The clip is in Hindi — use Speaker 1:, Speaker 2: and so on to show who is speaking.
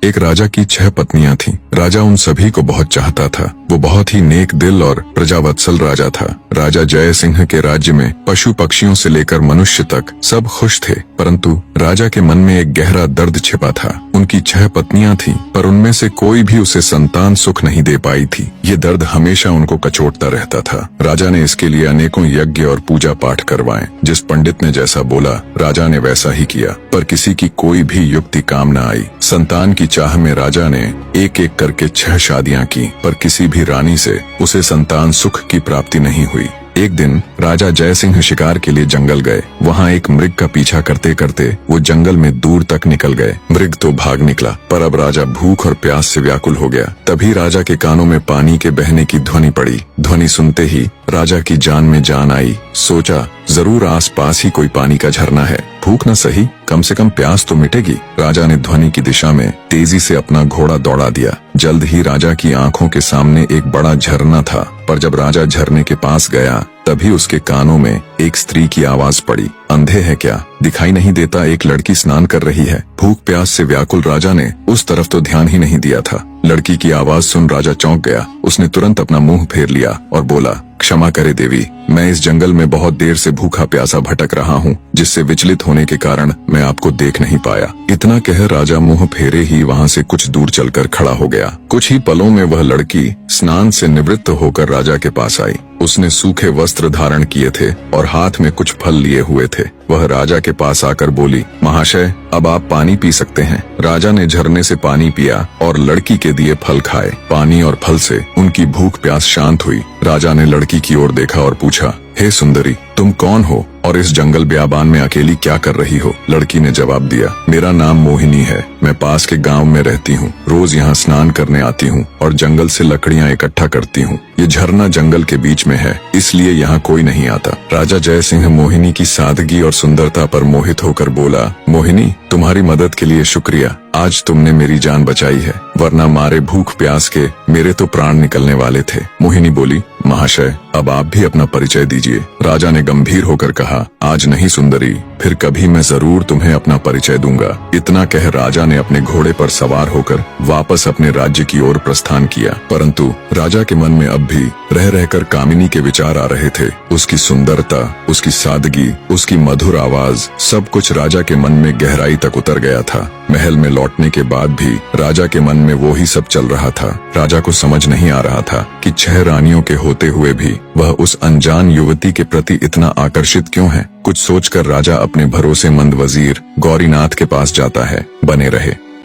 Speaker 1: एक राजा की 6 पत्नियां थीं। राजा उन सभी को बहुत चाहता था। वो बहुत ही नेक दिल और प्रजावत्सल राजा था। राजा जय सिंह के राज्य में पशु पक्षियों से लेकर मनुष्य तक सब खुश थे, परंतु राजा के मन में एक गहरा दर्द छिपा था। उनकी 6 पत्नियां थीं, पर उनमें से कोई भी उसे संतान सुख नहीं दे पाई थी। ये दर्द हमेशा उनको कचोटता रहता था। राजा ने इसके लिए अनेकों यज्ञ और पूजा पाठ करवाए। जिस पंडित ने जैसा बोला, राजा ने वैसा ही किया, पर किसी की कोई भी युक्ति काम न आई। संतान की चाह में राजा ने एक एक करके 6 शादियां की, पर किसी भी रानी से उसे संतान सुख की प्राप्ति नहीं हुई। एक दिन राजा जय सिंह शिकार के लिए जंगल गए। वहाँ एक मृग का पीछा करते करते वो जंगल में दूर तक निकल गए। मृग तो भाग निकला, पर अब राजा भूख और प्यास से व्याकुल हो गया। तभी राजा के कानों में पानी के बहने की ध्वनि पड़ी। ध्वनि सुनते ही राजा की जान में जान आई। सोचा, जरूर आसपास ही कोई पानी का झरना है। भूख न सही, कम से कम प्यास तो मिटेगी। राजा ने ध्वनि की दिशा में तेजी से अपना घोड़ा दौड़ा दिया। जल्द ही राजा की आंखों के सामने एक बड़ा झरना था, पर जब राजा झरने के पास गया, तभी उसके कानों में एक स्त्री की आवाज पड़ी। अंधे हैं क्या? दिखाई नहीं देता एक लड़की स्नान कर रही है। भूख प्यास से व्याकुल राजा ने उस तरफ तो ध्यान ही नहीं दिया था। लड़की की आवाज सुन राजा चौंक गया। उसने तुरंत अपना मुंह फेर लिया और बोला, क्षमा करे देवी, मैं इस जंगल में बहुत देर से भूखा प्यासा भटक रहा हूँ, जिससे विचलित होने के कारण मैं आपको देख नहीं पाया। इतना कह राजा मुंह फेरे ही वहाँ से कुछ दूर चलकर खड़ा हो गया। कुछ ही पलों में वह लड़की स्नान से निवृत्त होकर राजा के पास आई। उसने सूखे वस्त्र धारण किए थे और हाथ में कुछ फल लिए हुए थे। वह राजा के पास आकर बोली, महाशय, अब आप पानी पी सकते हैं। राजा ने झरने से पानी पिया और लड़की के दिए फल खाए। पानी और फल से उनकी भूख प्यास शांत हुई। राजा ने लड़की की ओर देखा और पूछा, हे सुंदरी, तुम कौन हो और इस जंगल बियाबान में अकेली क्या कर रही हो? लड़की ने जवाब दिया, मेरा नाम मोहिनी है। मैं पास के गांव में रहती हूँ। रोज यहाँ स्नान करने आती हूँ और जंगल से लकड़ियाँ इकट्ठा करती हूँ। ये झरना जंगल के बीच में है, इसलिए यहाँ कोई नहीं आता। राजा जय सिंह मोहिनी की सादगी और सुंदरता पर मोहित होकर बोला, मोहिनी, तुम्हारी मदद के लिए शुक्रिया। आज तुमने मेरी जान बचाई है, वरना मारे भूख प्यास के मेरे तो प्राण निकलने वाले थे। मोहिनी बोली, महाशय, अब आप भी अपना परिचय दीजिए। राजा ने गंभीर होकर कहा, आज नहीं सुंदरी, फिर कभी मैं जरूर तुम्हें अपना परिचय दूंगा। इतना कह राजा ने अपने घोड़े पर सवार होकर वापस अपने राज्य की ओर प्रस्थान किया। परंतु राजा के मन में अब भी रह रहकर कामिनी के विचार आ रहे थे। उसकी सुंदरता, उसकी सादगी, उसकी मधुर आवाज, सब कुछ राजा के मन में गहराई तक उतर गया था। महल में लौटने के बाद भी राजा के मन में वो ही सब चल रहा था। राजा को समझ नहीं आ रहा था कि 6 रानियों के होते हुए भी वह उस अनजान युवती के प्रति इतना आकर्षित क्यों है। कुछ सोचकर राजा अपने भरोसेमंद वजीर गौरीनाथ के पास जाता है। बने रहे।